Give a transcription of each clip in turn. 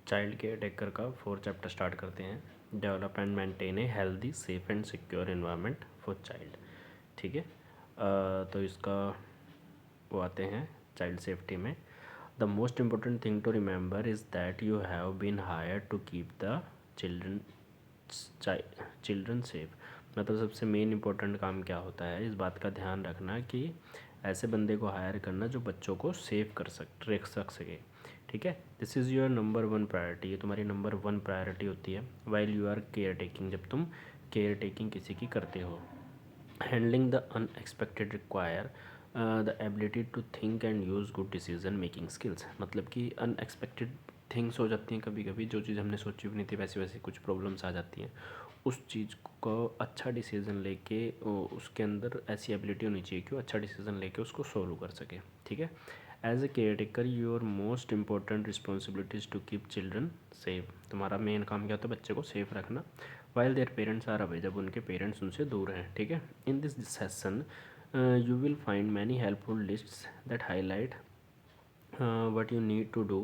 Child care taker का 4th chapter start करते हैं। Develop and maintain a healthy safe and secure environment for child. ठीक है, तो इसका वो आते हैं चाइल्ड सेफ्टी में। The most important thing to remember is that you have been hire to keep the children children safe. मतलब सबसे मेन इम्पोर्टेंट काम क्या होता है, इस बात का ध्यान रखना कि ऐसे बंदे को हायर करना जो बच्चों को सेव रख सके। ठीक है, this is your number 1 priority. ये तुम्हारी नंबर 1 प्रायोरिटी होती है while you are care taking, जब तुम केयर टेकिंग किसी की करते हो। Handling the unexpected require the ability to think and use good decision making skills. मतलब कि अनएक्सपेक्टेड थिंग्स हो जाती हैं कभी कभी, जो चीज़ हमने सोची भी नहीं थी वैसी वैसी कुछ प्रॉब्लम्स आ जाती हैं। उस चीज़ को अच्छा डिसीज़न लेके उसके अंदर ऐसी एबिलिटी होनी चाहिए कि वो अच्छा डिसीज़न लेके उसको सोल्व कर सके। ठीक है, as a care taker your most important responsibilities to keep children safe. तुम्हारा मेन काम क्या होता है, बच्चे को सेफ रखना while their parents are away, जब उनके पेरेंट्स उनसे दूर हैं। ठीक है, in this session you will find many helpful lists that highlight what you need to do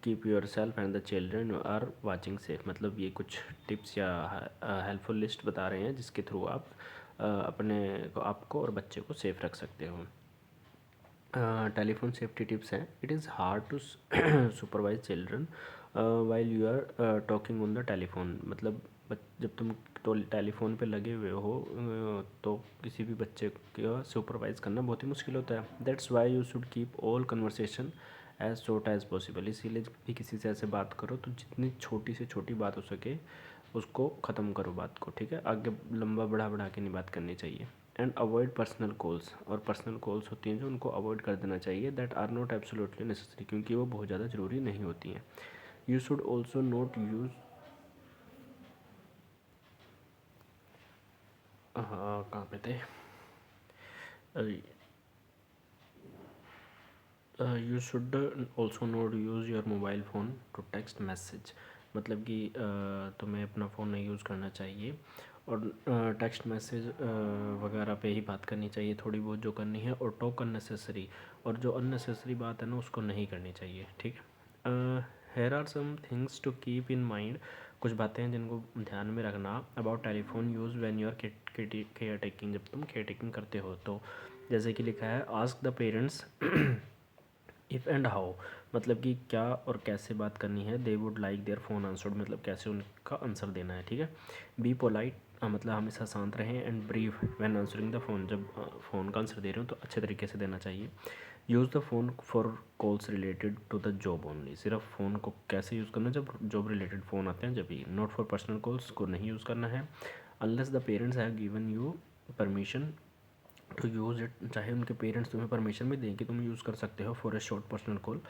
keep yourself and the children you are watching safe। मतलब ये कुछ टिप्स या हेल्पफुल लिस्ट बता रहे हैं जिसके थ्रू आप अपने आपको और बच्चे को सेफ रख सकते हो। टेलीफोन सेफ्टी टिप्स हैं। It is hard to supervise children while you are talking on the telephone. मतलब जब तुम तो टेलीफोन पे लगे हुए हो तो किसी भी बच्चे का सुपरवाइज करना बहुत ही मुश्किल होता है। That's why you should keep all conversation as short as possible. इसीलिए जब भी किसी से ऐसे बात करो तो जितनी छोटी से छोटी बात हो सके उसको ख़त्म करो बात को। ठीक है, आगे लंबा बढ़ा के नहीं बात करनी चाहिए। And avoid personal calls. और पर्सनल कॉल्स होती हैं जो उनको अवॉइड कर देना चाहिए, that are not absolutely necessary, क्योंकि वो बहुत ज़्यादा ज़रूरी नहीं होती हैं। You should also not use हाँ कहाँ पे थे, you should also not use your mobile phone to text message. मतलब कि तुम्हें अपना फ़ोन नहीं यूज़ करना चाहिए और टेक्स्ट मैसेज वगैरह पे ही बात करनी चाहिए थोड़ी बहुत जो करनी है, और टॉक अननेसेसरी, और जो अननेसेसरी बात है ना उसको नहीं करनी चाहिए। ठीक है, here are some things to keep in mind. कुछ बातें हैं जिनको ध्यान में रखना about telephone use when you are care taking, जब तुम केयर टेकिंग करते हो। तो जैसे कि लिखा है, ask the parents if and how. मतलब कि क्या और कैसे बात करनी है। They would like their phone answered, मतलब कैसे उनका आंसर देना है। ठीक है, बी पोलाइट, मतलब हमेशा शांत रहें, and brief when answering the phone. जब फ़ोन का आंसर दे रहे हो तो अच्छे तरीके से देना चाहिए। Use the phone for calls related to the job only. सिर्फ फ़ोन को कैसे यूज़ करना, जब जॉब रिलेटेड फ़ोन आते हैं जब भी। नॉट फॉर पर्सनल कॉल्स को नहीं यूज़ करना है unless the parents have given you permission to use it. चाहे उनके पेरेंट्स तुम्हें परमिशन भी दें कि तुम यूज़ कर सकते हो for a short personal call,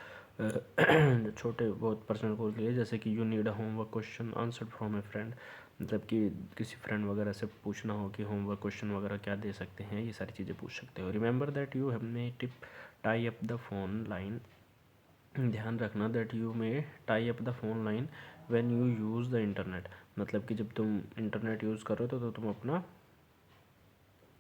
छोटे बहुत पर्सनल कॉल के लिए, जैसे कि you need a homework question answered from A friend. मतलब कि किसी फ्रेंड वगैरह से पूछना हो कि होमवर्क क्वेश्चन वगैरह क्या दे सकते हैं, ये सारी चीज़ें पूछ सकते हो। Remember that you have may tip tie up the phone line. ध्यान रखना that you may tie up the phone line when you use the internet. मतलब कि जब तुम इंटरनेट यूज़ करो तो तुम अपना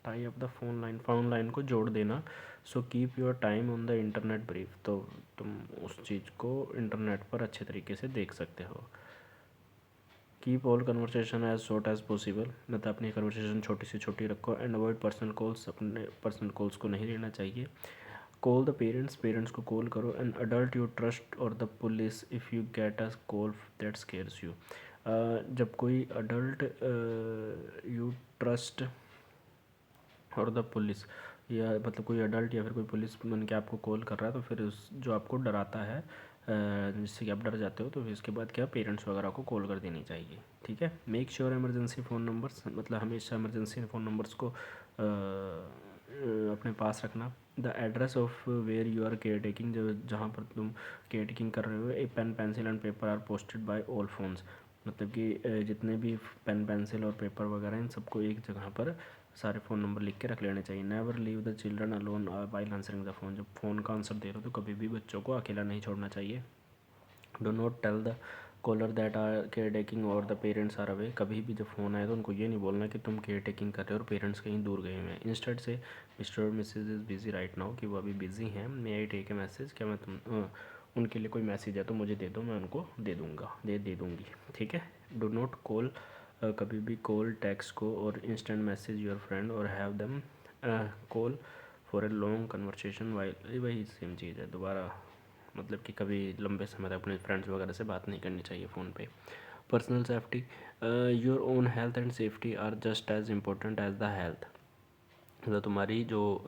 tie up the phone line को जोड़ देना। So keep your time on the internet brief. तो तुम उस चीज़ को इंटरनेट पर अच्छे तरीके से देख सकते हो। Keep all conversation as short as possible. मतलब अपनी कन्वर्सेशन छोटी से छोटी रखो। एंड अवॉइड पर्सनल कॉल्स, अपने पर्सनल कॉल्स को नहीं लेना चाहिए। कॉल द पेरेंट्स, पेरेंट्स को कॉल करो। And adult you trust or the police if you get a call that scares you. जब कोई adult you trust or the police, या मतलब कोई अडल्ट या फिर कोई पुलिस बन के आपको कॉल कर रहा है तो फिर उस जो आपको डराता है जिससे कि आप डर जाते हो, तो फिर इसके बाद क्या पेरेंट्स वगैरह को कॉल कर देनी चाहिए। ठीक है, make sure emergency phone numbers, मतलब हमेशा इमरजेंसी फ़ोन नंबर्स को अपने पास रखना। The address of where you are care taking, जो जहाँ पर तुम केयर टेकिंग कर रहे हो। A pen pencil and paper are posted by all phones. मतलब कि जितने भी पेन पेंसिल और पेपर वगैरह इन सबको एक जगह पर सारे फ़ोन नंबर लिख के रख लेने चाहिए। Never leave the children alone while answering the phone. जब फ़ोन का आंसर दे रहे हो तो कभी भी बच्चों को अकेला नहीं छोड़ना चाहिए। Do not tell the caller that are care taking or the parents are away. कभी भी जब फ़ोन आए तो उनको ये नहीं बोलना कि तुम केयर टेकिंग कर रहे हो और पेरेंट्स कहीं दूर गए हुए हैं। इंस्टेड से मिस्टर और missus is busy right now, कि वो अभी बिज़ी हैं। मे आई टेक ए मैसेज, क्या मैं उनके लिए कोई मैसेज है तो मुझे दे दो, मैं उनको दे दूँगा, दे दूँगी, ठीक है। डू नॉट कॉल, कभी भी कॉल, टेक्स्ट को और इंस्टेंट मैसेज योर फ्रेंड और have them call for a long conversation while, वही सेम चीज़ है दोबारा, मतलब कि कभी लंबे समय तक अपने फ्रेंड्स वगैरह से बात नहीं करनी चाहिए फ़ोन पे। Personal safety, your own health and safety are just as important as the health, मतलब तुम्हारी जो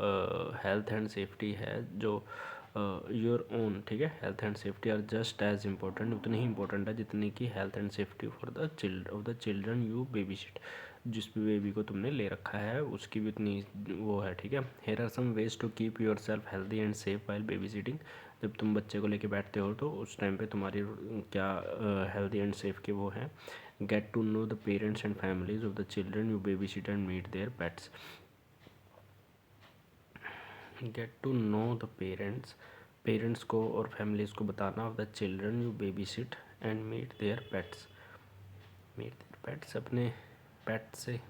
हेल्थ एंड सेफ्टी है, जो योर ओन, ठीक है, health and safety are just as important, उतनी ही इंपॉर्टेंट है जितनी की health and safety for the children you baby sit, जिस भी बेबी को तुमने ले रखा है उसकी भी उतनी वो है, ठीक है। Here are some ways to keep yourself healthy and safe while baby sitting, जब तुम बच्चे को लेके बैठते हो तो उस टाइम पे तुम्हारी क्या हेल्दी एंड सेफ के वो हैं। Get to know the parents and families of the children you baby sit and meet their pets, get to know the parents को और फैमिलीज़ को बताना of the children you baby sit and meet their pets, अपने pet से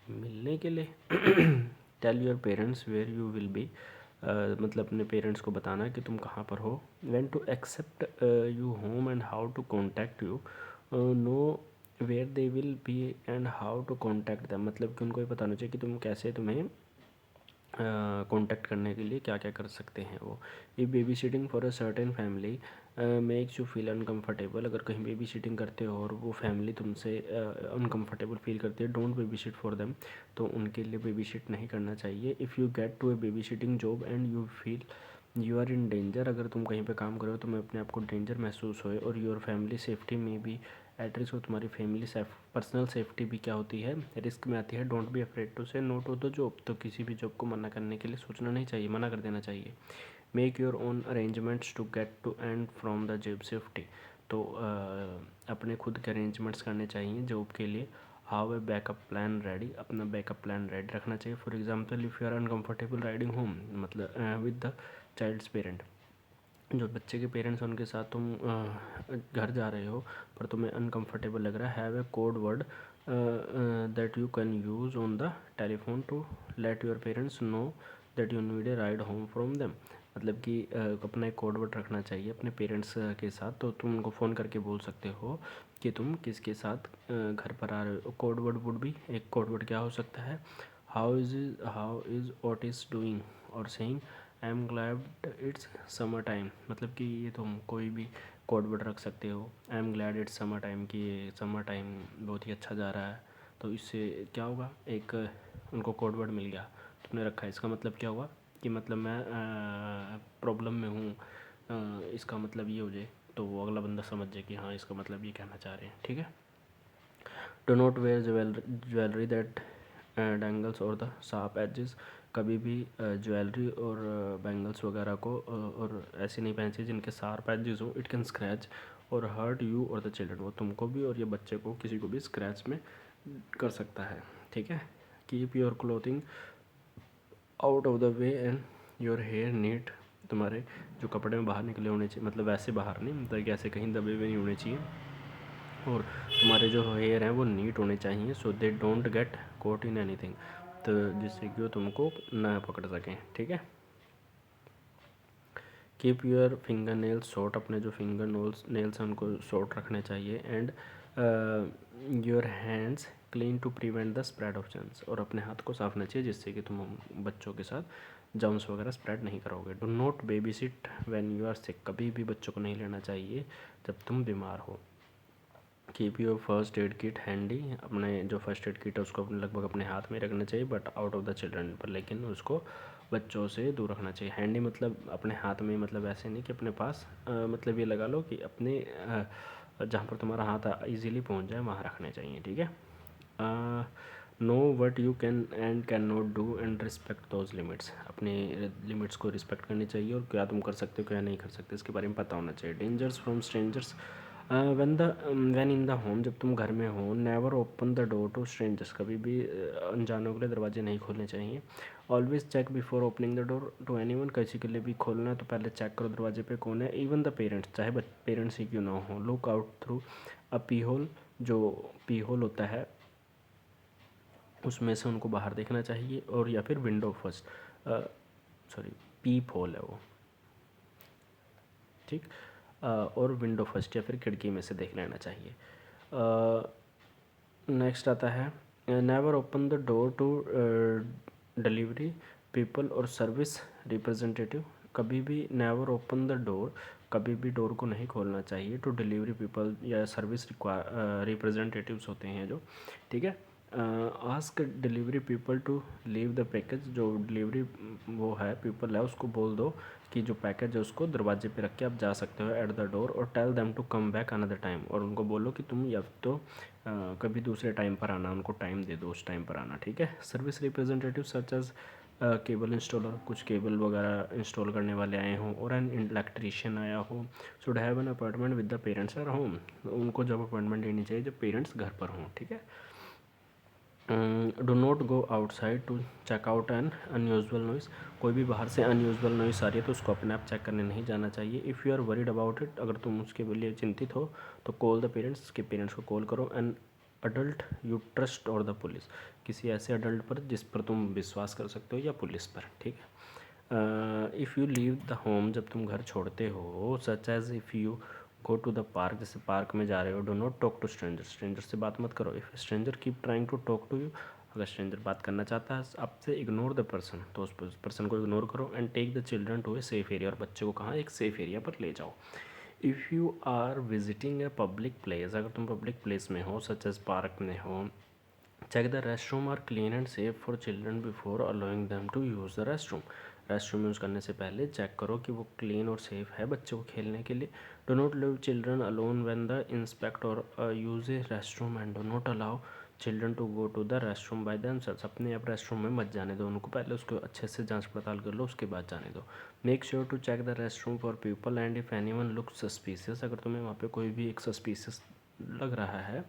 मिलने के लिए। Tell your parents where you will be, मतलब अपने पेरेंट्स को बताना कि तुम कहाँ पर हो। When to accept you home and how to contact you, know where they will be and how to contact them, मतलब कि उनको ये बताना चाहिए कि तुम कैसे, तुम्हें कॉन्टैक्ट करने के लिए क्या क्या कर सकते हैं वो। ये baby sitting for a certain family makes you feel uncomfortable, अगर कहीं बेबी सिटिंग करते हो और वो फैमिली तुमसे अनकम्फर्टेबल फील करती है, don't baby sit for them, तो उनके लिए बेबी सिट नहीं करना चाहिए। If you get to a baby sitting job and you feel you are in danger, अगर तुम कहीं पे काम करो तो तुम्हें अपने आप को डेंजर महसूस होए और योर फैमिली सेफ्टी में भी एट रिस्क हो, तुम्हारी फैमिली पर्सनल सेफ्टी भी क्या होती है, रिस्क में आती है। डोंट बी अफ्रेड टू से नो टू द जॉब, तो किसी भी जॉब को मना करने के लिए सोचना नहीं चाहिए, मना कर देना चाहिए। Make your own arrangements to get to and from the job safety, तो अपने खुद के अरेंजमेंट्स करने चाहिए जॉब के लिए। How a backup plan ready, अपना बैकअप प्लान रेडी रखना चाहिए। For example if you are uncomfortable riding home, मतलब विद द चाइल्ड्स पेरेंट, जो बच्चे के पेरेंट्स हैं उनके साथ तुम घर जा रहे हो पर तुम्हें अनकम्फर्टेबल लग रहा है, have a code word that you can use on the telephone to let your parents know that you need a ride home from them, मतलब कि अपना एक कोड वर्ड रखना चाहिए अपने पेरेंट्स के साथ, तो तुम उनको फ़ोन करके बोल सकते हो कि तुम किसके साथ घर पर आ रहे हो। कोड वर्ड वुड भी, एक कोड वर्ड क्या हो सकता है, हाउ इज़ ओटिस डूइंग, और saying I am glad it's summer time, मतलब कि ये तुम कोई भी कोड वर्ड रख सकते हो। I am glad it's summer time, कि ये समर टाइम बहुत ही अच्छा जा रहा है, तो इससे क्या होगा, एक उनको कोड वर्ड मिल गया, तुमने रखा है, इसका मतलब क्या हुआ कि मतलब मैं प्रॉब्लम में हूँ, इसका मतलब ये हो जाए, तो वो अगला बंदा समझ जाए कि हाँ इसका मतलब ये कहना चाह रहे हैं, ठीक है। Do not wear jewellery that dangles or the sharp edges, कभी भी ज्वेलरी और बैंगल्स वगैरह को और ऐसे नहीं पहननी चाहिए जिनके शार्प एजेस हो, इट कैन स्क्रैच और हर्ट यू और द चिल्ड्रन, वो तुमको भी और ये बच्चे को किसी को भी स्क्रैच में कर सकता है, ठीक है। Keep your clothing out of the way and your hair neat, तुम्हारे जो कपड़े में बाहर निकले होने चाहिए, मतलब वैसे बाहर नहीं, मतलब कि ऐसे कहीं दबे हुए नहीं होने चाहिए, और तुम्हारे जो हेयर हैं वो नीट होने चाहिए, so they don't get caught in anything, तो जिससे कि वो तुमको ना पकड़ सकें, ठीक है। Keep your finger nails short, अपने जो फिंगर नेल्स हैं उनको शॉर्ट रखने चाहिए। And your hands clean to prevent the spread of germs, और अपने हाथ को साफ रखना चाहिए जिससे कि तुम बच्चों के साथ जर्म्स वगैरह स्प्रेड नहीं करोगे। Do not baby sit when you are sick, कभी भी बच्चों को नहीं लेना चाहिए जब तुम बीमार हो। Keep your first aid kit handy, अपने जो फर्स्ट एड किट है उसको अपने लगभग अपने हाथ में रखना चाहिए, but out of the children, पर लेकिन उसको बच्चों से दूर रखना चाहिए। हैंडी मतलब अपने हाथ में, मतलब ऐसे नहीं कि अपने पास, मतलब ये लगा लो कि अपने जहाँ पर तुम्हारा हाथ इजीली पहुँच जाए वहाँ रखने चाहिए, ठीक है। Know what you can and can not do and respect those limits, अपने लिमिट्स को रिस्पेक्ट करनी चाहिए और क्या तुम कर सकते हो क्या नहीं कर सकते इसके बारे में पता होना चाहिए। Dangers from strangers when in the home, जब तुम घर में हो, never open the door to strangers, कभी भी अनजानों के लिए दरवाजे नहीं खोलने चाहिए। Always check before opening the door to anyone, किसी के लिए भी खोलना है तो पहले चेक करो दरवाजे पे कौन है। इवन द पेरेंट्स, चाहे पेरेंट्स ही क्यों ना हो। Look out through a peephole, जो पी होल होता है उसमें से उनको बाहर देखना चाहिए, और या फिर विंडो फर्स्ट, सॉरी पीप होल है वो, ठीक। और विंडो फर्स्ट या फिर खिड़की में से देख लेना चाहिए। नेक्स्ट आता है never open the door to delivery people or service representative. कभी भी नेवर ओपन द डोर, कभी भी डोर को नहीं खोलना चाहिए टू डिलीवरी पीपल या सर्विस रिप्रेजेंटेटिव्स होते हैं जो, ठीक है। Ask delivery people to leave the package. जो डिलीवरी वो है पीपल है उसको बोल दो कि जो पैकेज है उसको दरवाजे पे रख के आप जा सकते हो एट द डोर, और tell them to come back another time. और उनको बोलो कि तुम या तो कभी दूसरे टाइम पर आना, उनको टाइम दे दो उस टाइम पर आना, ठीक है। Service representative such as cable installer, कुछ केबल वगैरह इंस्टॉल करने वाले आए हों, और एन इलेक्ट्रीशियन आया हो, should have an appointment with the parents at home. उनको जब अपॉइंटमेंट लेनी चाहिए जब पेरेंट्स घर पर हों, ठीक है। Do not go outside to check out an unusual noise. कोई भी बाहर से अनयूजल नॉइस आ रही है तो उसको अपने आप चेक करने नहीं जाना चाहिए। If you are worried about it, अगर तुम उसके लिए चिंतित हो तो कॉल द पेरेंट्स, के पेरेंट्स को कॉल करो। An adult you trust or the police, किसी ऐसे अडल्ट पर जिस पर तुम विश्वास कर सकते हो, या पुलिस पर, ठीक है। If you leave the home, जब तुम घर छोड़ते हो, such as if you go to the park, जैसे पार्क में जा रहे हो, do not talk to stranger, stranger से बात मत करो। If stranger keep trying to talk to you, अगर स्ट्रेंजर बात करना चाहता है आपसे, इग्नोर द पर्सन, तो उस पर्सन को इग्नोर करो। And take the children to a safe area, और बच्चे को कहाँ, एक सेफ एरिया पर ले जाओ। If you are visiting a public place, अगर तुम पब्लिक प्लेस में हो, सच एज पार्क में हो, check the restroom are clean and safe for children before allowing them to use the restroom. Restroom use करने से पहले check करो कि वो क्लीन और सेफ़ है बच्चों को खेलने के लिए। Do not leave children alone when the inspect or use a restroom, and do not allow children to go to the restroom by themselves. अपने आप रेस्ट रूम में मत जाने दो उनको, पहले उसको अच्छे से जांच पड़ताल कर लो, उसके बाद जाने दो। Make sure to check the restroom for people and if anyone looks suspicious, अगर तुम्हें वहाँ पे कोई भी एक सस्पिशियस लग रहा है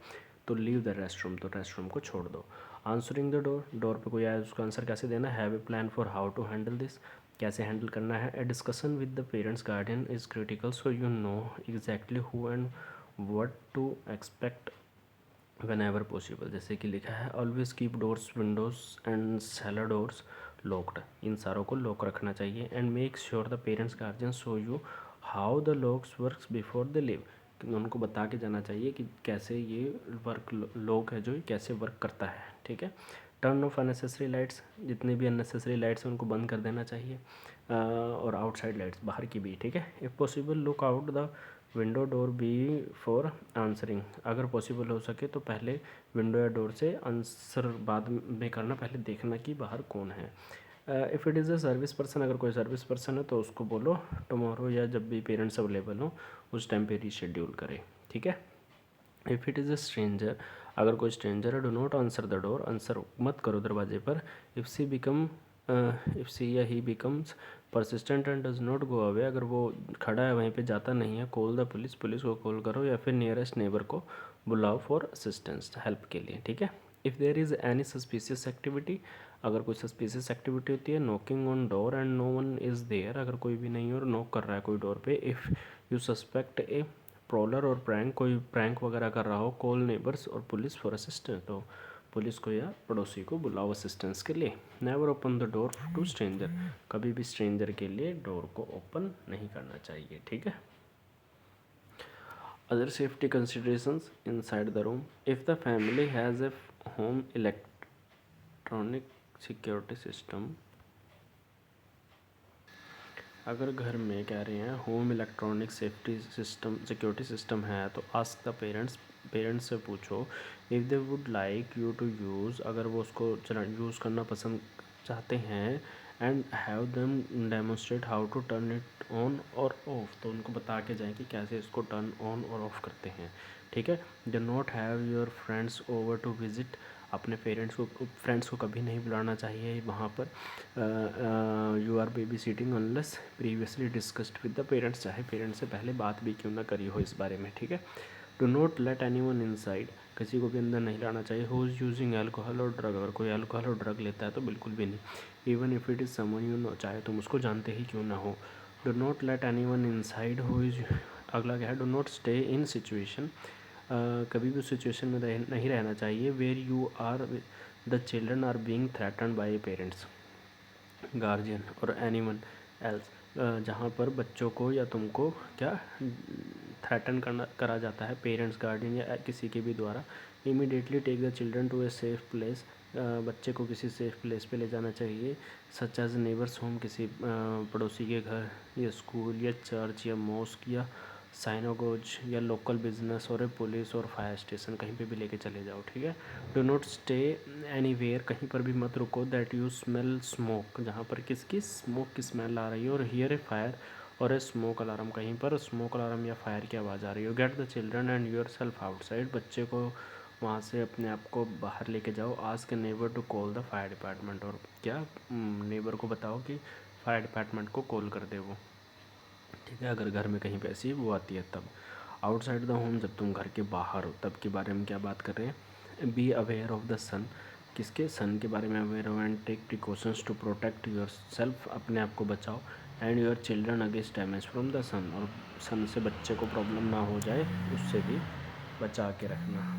तो लीव द रेस्ट रूम, तो रेस्ट रूम को छोड़ दो। आंसरिंग द डोर, डोर पे कोई आया उसको आंसर कैसे देना है। Have a plan for how to handle this, कैसे हैंडल करना है। A discussion with the parents guardian is critical so you know exactly who and what to expect whenever possible. जैसे कि लिखा है always keep doors windows and cellar doors locked, इन सारों को लॉक रखना चाहिए। And make sure the parents guardian show you how the locks works before the leave, उनको बता के जाना चाहिए कि कैसे ये वर्क लॉक है जो ये कैसे वर्क करता है, ठीक है। टर्न ऑफ अननेसेसरी लाइट्स, जितने भी अननेसेसरी लाइट्स हैं उनको बंद कर देना चाहिए, और आउटसाइड लाइट्स बाहर की भी, ठीक है। If possible look out the window door before answering, अगर पॉसिबल हो सके तो पहले विंडो या डोर से आंसर बाद में करना, पहले देखना कि बाहर कौन है। If it is a service person, अगर कोई सर्विस पर्सन है तो उसको बोलो टुमारो, या जब भी पेरेंट्स अवेलेबल हो उस टाइम पे रीशेड्यूल करें, ठीक है। If it is a stranger, अगर कोई स्ट्रेंजर है, do not answer the door, answer मत करो दरवाजे पर। इफ़ सी या ही becomes persistent and does not go away, अगर वो खड़ा है वहीं पे जाता नहीं है, कॉल द पुलिस, पुलिस को कॉल करो, या फिर नियरेस्ट नेबर को बुलाओ फॉर असिस्टेंस, हेल्प के लिए, ठीक है। If there is any suspicious activity, अगर कोई सस्पिशियस एक्टिविटी होती है, knocking on door and no one is there, अगर कोई भी नहीं है और नॉक कर रहा है कोई डोर पे, if you suspect a prowler or prank, कोई प्रैंक वगैरह कर रहा हो, call neighbours or police for assistance, तो पुलिस को या पड़ोसी को बुलाओ असिस्टेंस के लिए। Never open the door to stranger, कभी भी स्ट्रेंजर के लिए डोर को ओपन नहीं करना चाहिए, ठीक है। Other safety considerations inside the room, if the family has a home electronic security system, अगर घर में कह रहे हैं home electronic safety system security system है तो आस्क द पेरेंट्स से पूछो if they would like you to use, अगर वो उसको यूज़ करना पसंद चाहते हैं, and have them demonstrate how to turn it on or off, तो उनको बता के जाएं कि कैसे इसको टर्न ऑन और ऑफ करते हैं, ठीक है। Do not have your friends over to visit, अपने फ्रेंड्स को कभी नहीं बुलाना चाहिए वहाँ पर। You are baby sitting unless previously discussed with the parents, चाहे पेरेंट्स से पहले बात भी क्यों ना करी हो इस बारे में, ठीक है। Do not let any one inside, किसी को भी अंदर नहीं लाना चाहिए। हु इज़ यूजिंग एल्कोहल और ड्रग, अगर कोई एल्कोहल और ड्रग लेता है तो बिल्कुल भी नहीं। Even if it is someone you know, चाहे तुम उसको जानते ही क्यों ना हो। Do not let any one inside who is, अगला क्या है, do not stay in situation, कभी भी उस सिचुएशन में नहीं रहना चाहिए where you are the children are being threatened by parents, guardian or any one else, जहाँ पर बच्चों को या तुमको क्या थ्रेटन करा जाता है पेरेंट्स, गार्डियन या किसी के भी द्वारा। Immediately take the children to a safe place, बच्चे को किसी सेफ प्लेस पे ले जाना चाहिए, सच एज नेबर्स होम, किसी पड़ोसी के घर या स्कूल या चर्च या मॉस्क या साइनागोज या लोकल बिजनेस और पुलिस और फायर स्टेशन, कहीं पे भी लेके चले जाओ, ठीक है। डो नॉट स्टे एनीवेयर, कहीं पर भी मत रुको, दैट यू स्मेल स्मोक, जहाँ पर किसकी स्मोक की स्मेल आ रही है, और हियर ए फायर और ए स्मोक अलार्म, कहीं पर स्मोक अलार्म या फायर की आवाज़ आ रही हो। Get the children and your self outside, बच्चे को वहाँ से अपने आप को बाहर लेके जाओ। Ask a neighbour to call the fire department, और क्या नेबर को बताओ कि फायर डिपार्टमेंट को कॉल कर दे वो, ठीक है, अगर घर में कहीं पे ऐसी वो आती है तब। आउटसाइड द होम, जब तुम घर के बाहर हो तब के बारे में क्या बात कर रहे हैं। Be aware of the sun, किसके, सन के बारे में अवेयर हो। And take precautions to protect yourself, अपने आप को बचाओ, and your children against damage from the sun, और सन से बच्चे को प्रॉब्लम ना हो जाए उससे भी बचा के रखना।